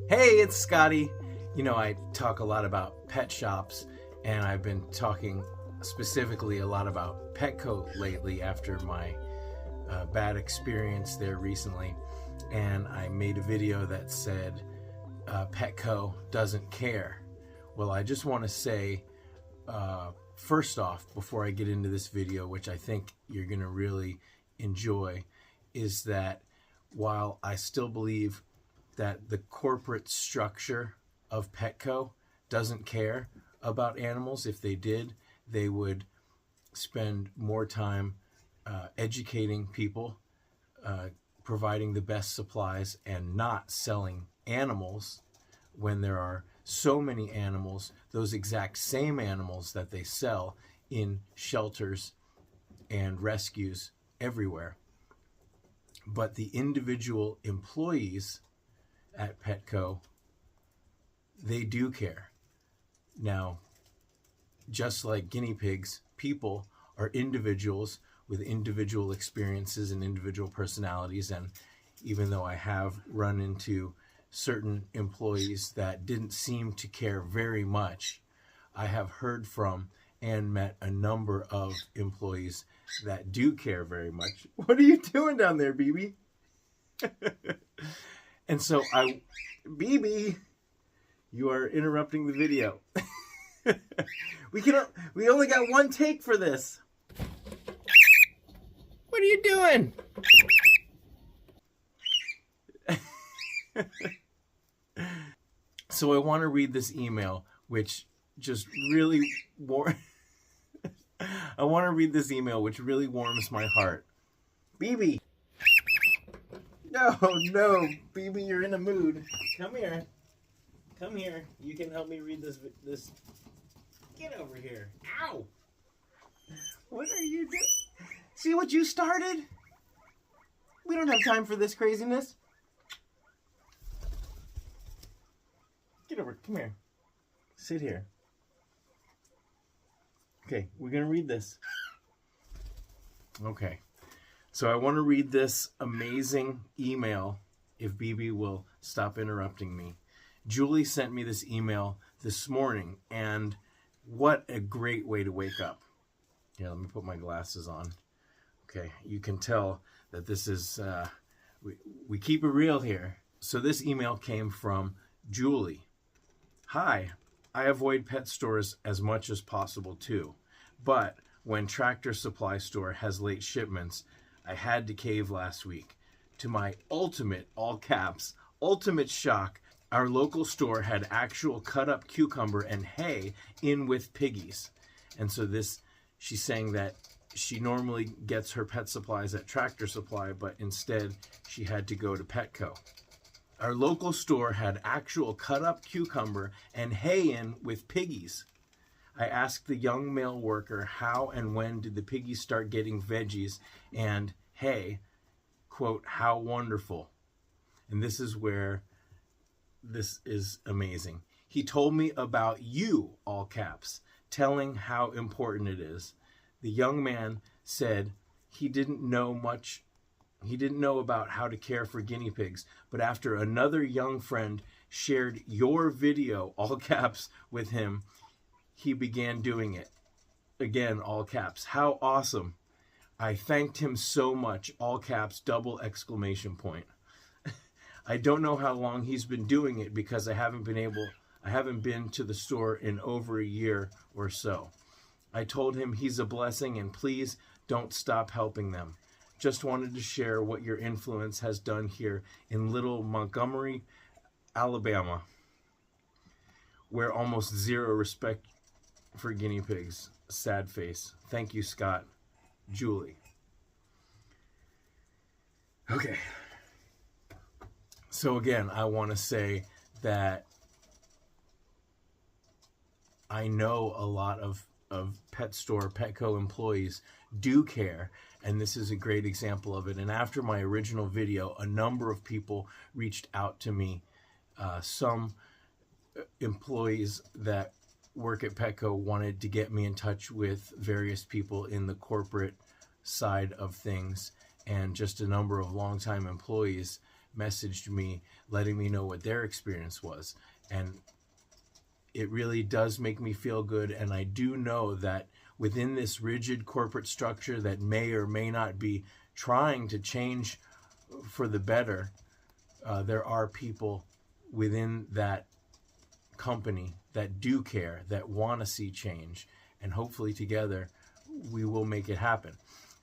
Hey, it's Scotty. You know, I talk a lot about pet shops, and I've been talking specifically a lot about Petco lately after my bad experience there recently. And I made a video that said Petco doesn't care. Well, I just want to say, first off, before I get into this video, which I think you're going to really enjoy, is that while I still believe that the corporate structure of Petco doesn't care about animals, if they did, they would spend more time educating people, providing the best supplies, and not selling animals when there are so many animals, those exact same animals that they sell in shelters and rescues everywhere. But the individual employees at Petco, they do care. Now, just like guinea pigs, people are individuals with individual experiences and individual personalities. And even though I have run into certain employees that didn't seem to care very much, I have heard from and met a number of employees that do care very much. What are you doing down there, BB? And so BB, you are interrupting the video. We only got one take for this. What are you doing? So I want to read this email, which just really I want to read this email, which really warms my heart. BB. No, BB, you're in a mood. Come here. You can help me read this. Get over here. Ow! What are you doing? See what you started? We don't have time for this craziness. Get over. Come here. Sit here. Okay, we're going to read this. Okay. So I want to read this amazing email, if BB will stop interrupting me. Julie sent me this email this morning, and what a great way to wake up. Yeah, let me put my glasses on. Okay, you can tell that this is, we keep it real here. So this email came from Julie. Hi, I avoid pet stores as much as possible too, but when Tractor Supply Store has late shipments, I had to cave last week. To my ultimate, all caps, ultimate shock, our local store had actual cut up cucumber and hay in with piggies. And so she's saying that she normally gets her pet supplies at Tractor Supply, but instead she had to go to Petco. Our local store had actual cut up cucumber and hay in with piggies. I asked the young male worker how and when did the piggies start getting veggies and hay, quote, how wonderful. And this is where this is amazing. He told me about you, all caps, telling how important it is. The young man said he didn't know about how to care for guinea pigs, but after another young friend shared your video, all caps, with him, he began doing it. Again, all caps. How awesome. I thanked him so much, all caps, double exclamation point. I don't know how long he's been doing it because I haven't been to the store in over a year or so. I told him he's a blessing and please don't stop helping them. Just wanted to share what your influence has done here in little Montgomery, Alabama, where almost zero respect for guinea pigs. Sad face. Thank you, Scott. Julie. Okay. So again, I want to say that I know a lot of Petco employees do care, and this is a great example of it. And after my original video, a number of people reached out to me. Some employees that work at Petco wanted to get me in touch with various people in the corporate side of things, and just a number of longtime employees messaged me letting me know what their experience was. And it really does make me feel good. And I do know that within this rigid corporate structure that may or may not be trying to change for the better, there are people within that company that do care, that want to see change. And hopefully together we will make it happen.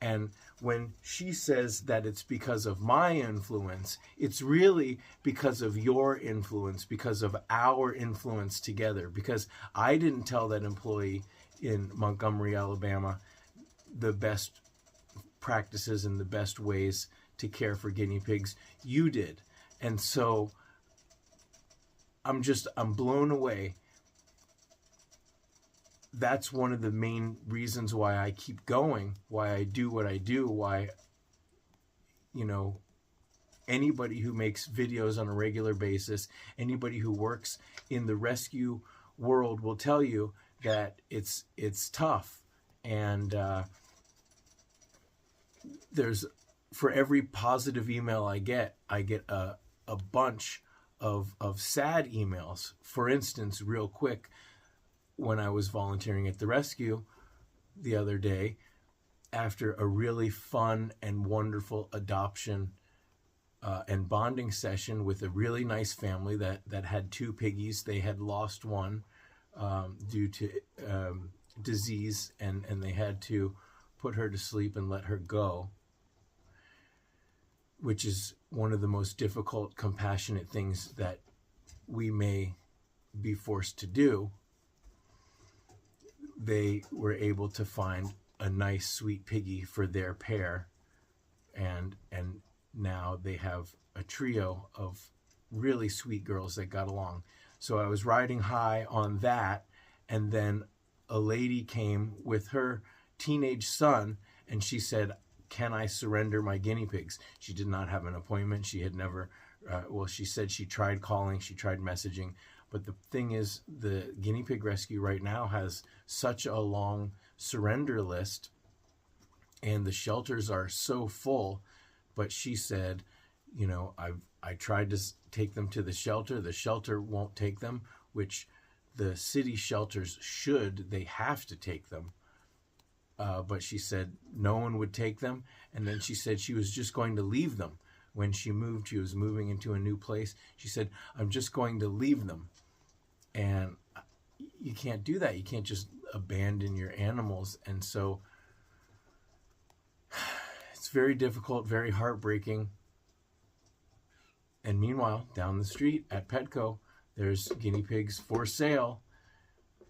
And when she says that it's because of my influence, it's really because of your influence, because of our influence together. Because I didn't tell that employee in Montgomery, Alabama, the best practices and the best ways to care for guinea pigs. You did. And so I'm blown away. That's one of the main reasons why I keep going, why I do what I do, why, anybody who makes videos on a regular basis, anybody who works in the rescue world will tell you that it's tough. And for every positive email I get a bunch of sad emails. For instance, real quick, when I was volunteering at the rescue the other day, after a really fun and wonderful adoption and bonding session with a really nice family that had 2 piggies. They had lost one due to disease, and they had to put her to sleep and let her go, which is one of the most difficult, compassionate things that we may be forced to do. They were able to find a nice, sweet piggy for their pair, and now they have a trio of really sweet girls that got along. So I was riding high on that, and then a lady came with her teenage son, and she said, "Can I surrender my guinea pigs?" She did not have an appointment. She had never, she said she tried calling, she tried messaging. But the thing is, the guinea pig rescue right now has such a long surrender list, and the shelters are so full. But she said, I tried to take them to the shelter won't take them, which the city shelters they have to take them. But she said no one would take them. And then she said she was just going to leave them. When she moved, she was moving into a new place. She said, "I'm just going to leave them." And you can't do that. You can't just abandon your animals. And so it's very difficult, very heartbreaking. And meanwhile, down the street at Petco, there's guinea pigs for sale.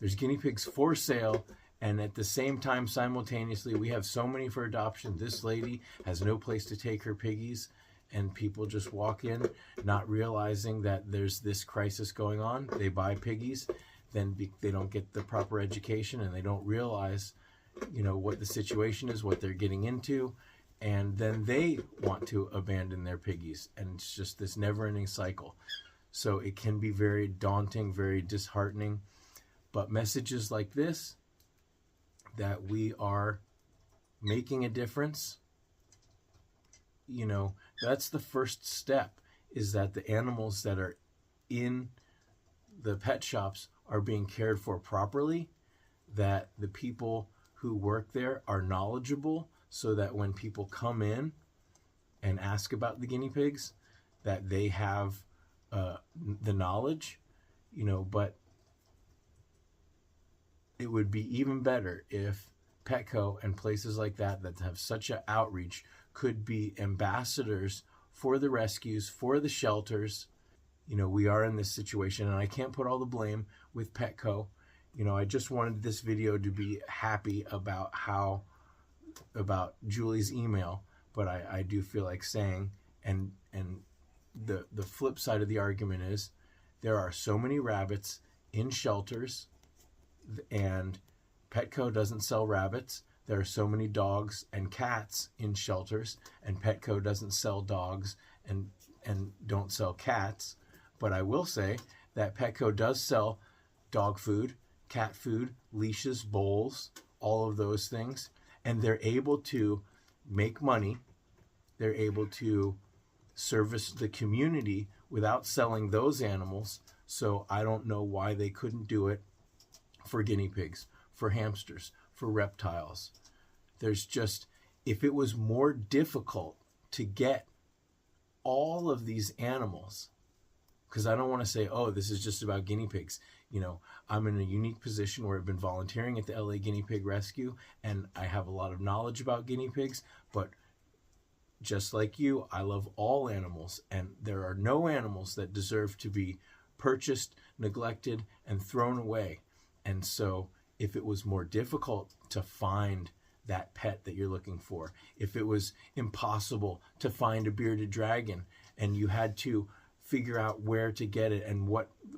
There's guinea pigs for sale. And at the same time, simultaneously, we have so many for adoption. This lady has no place to take her piggies. And people just walk in, not realizing that there's this crisis going on. They buy piggies, then they don't get the proper education, and they don't realize, what the situation is, what they're getting into, and then they want to abandon their piggies, and it's just this never-ending cycle. So it can be very daunting, very disheartening, but messages like this, that we are making a difference, that's the first step, is that the animals that are in the pet shops are being cared for properly, that the people who work there are knowledgeable, so that when people come in and ask about the guinea pigs, that they have the knowledge, but it would be even better if Petco and places like that have such an outreach could be ambassadors for the rescues, for the shelters. We are in this situation, and I can't put all the blame with Petco. I just wanted this video to be happy about Julie's email, but I do feel like saying, and the flip side of the argument is, there are so many rabbits in shelters, and Petco doesn't sell rabbits. There are so many dogs and cats in shelters, and Petco doesn't sell dogs and don't sell cats. But I will say that Petco does sell dog food, cat food, leashes, bowls, all of those things. And they're able to make money. They're able to service the community without selling those animals. So I don't know why they couldn't do it for guinea pigs, for hamsters, for reptiles. There's just, if it was more difficult to get all of these animals, because I don't want to say, oh, this is just about guinea pigs. You know, I'm in a unique position where I've been volunteering at the LA Guinea Pig Rescue, and I have a lot of knowledge about guinea pigs, but just like you, I love all animals, and there are no animals that deserve to be purchased, neglected, and thrown away. And so if it was more difficult to find that pet that you're looking for, if it was impossible to find a bearded dragon and you had to figure out where to get it and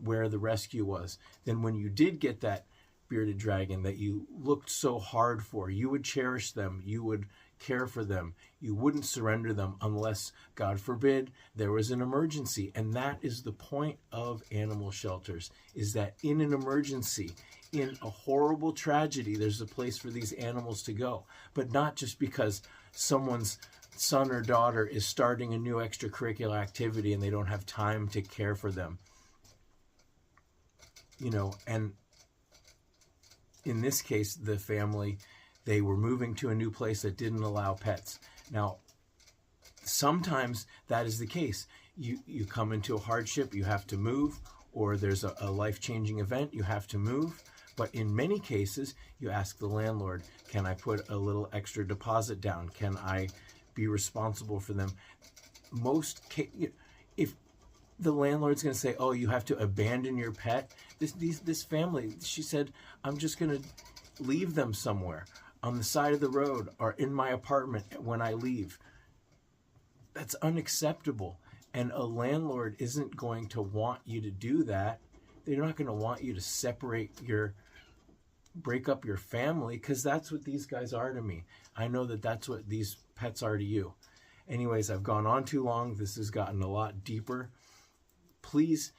where the rescue was, then when you did get that bearded dragon that you looked so hard for, you would cherish them, you would care for them, you wouldn't surrender them unless, God forbid, there was an emergency. And that is the point of animal shelters, is that in an emergency, in a horrible tragedy, there's a place for these animals to go. But not just because someone's son or daughter is starting a new extracurricular activity and they don't have time to care for them. You know, and in this case, the family, they were moving to a new place that didn't allow pets. Now, sometimes that is the case. You come into a hardship, you have to move, or there's a life-changing event, you have to move. But in many cases, you ask the landlord, can I put a little extra deposit down? Can I be responsible for them? If the landlord's going to say, oh, you have to abandon your pet, this family, she said, I'm just going to leave them somewhere on the side of the road or in my apartment when I leave. That's unacceptable. And a landlord isn't going to want you to do that. They're not going to want you to break up your family, because that's what these guys are to me. I know that that's what these pets are to you. Anyways, I've gone on too long. This has gotten a lot deeper. Please,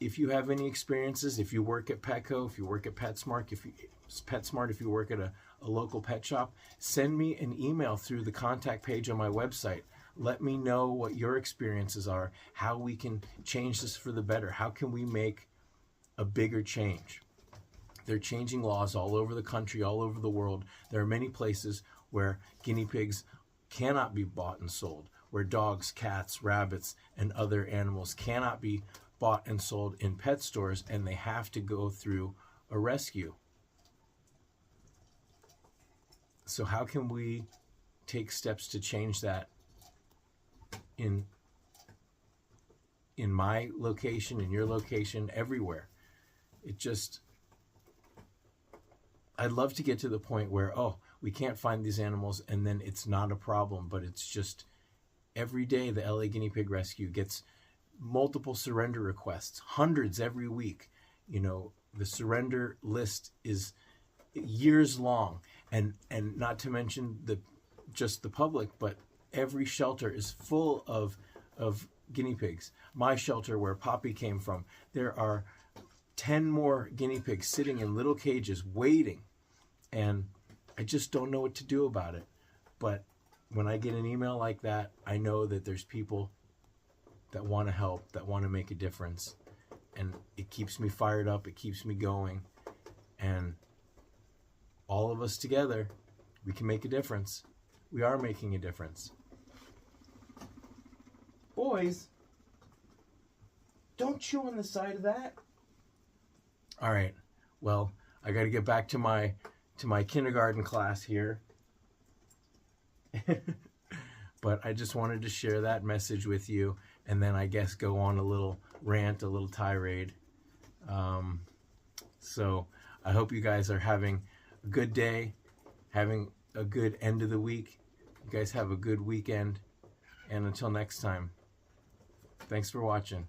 if you have any experiences, if you work at Petco, if you work at PetSmart, if you work at a local pet shop, send me an email through the contact page on my website. Let me know what your experiences are, how we can change this for the better. How can we make a bigger change? They're changing laws all over the country, all over the world. There are many places where guinea pigs cannot be bought and sold, where dogs, cats, rabbits, and other animals cannot be bought and sold in pet stores, and they have to go through a rescue. So how can we take steps to change that in my location, in your location, everywhere? I'd love to get to the point where, oh, we can't find these animals and then it's not a problem, but it's just every day the LA Guinea Pig Rescue gets multiple surrender requests, hundreds every week. You know, the surrender list is years long, and not to mention just the public, but every shelter is full of guinea pigs. My shelter, where Poppy came from, there are 10 more guinea pigs sitting in little cages waiting, and I just don't know what to do about it. But when I get an email like that, I know that there's people that want to help, that want to make a difference, and it keeps me fired up, it keeps me going, and all of us together, we can make a difference. We are making a difference. Boys, don't chew on the side of that. All right, well, I got to get back to my kindergarten class here. But I just wanted to share that message with you, and then I guess go on a little rant, a little tirade. So I hope you guys are having a good day, having a good end of the week. You guys have a good weekend, and until next time, thanks for watching.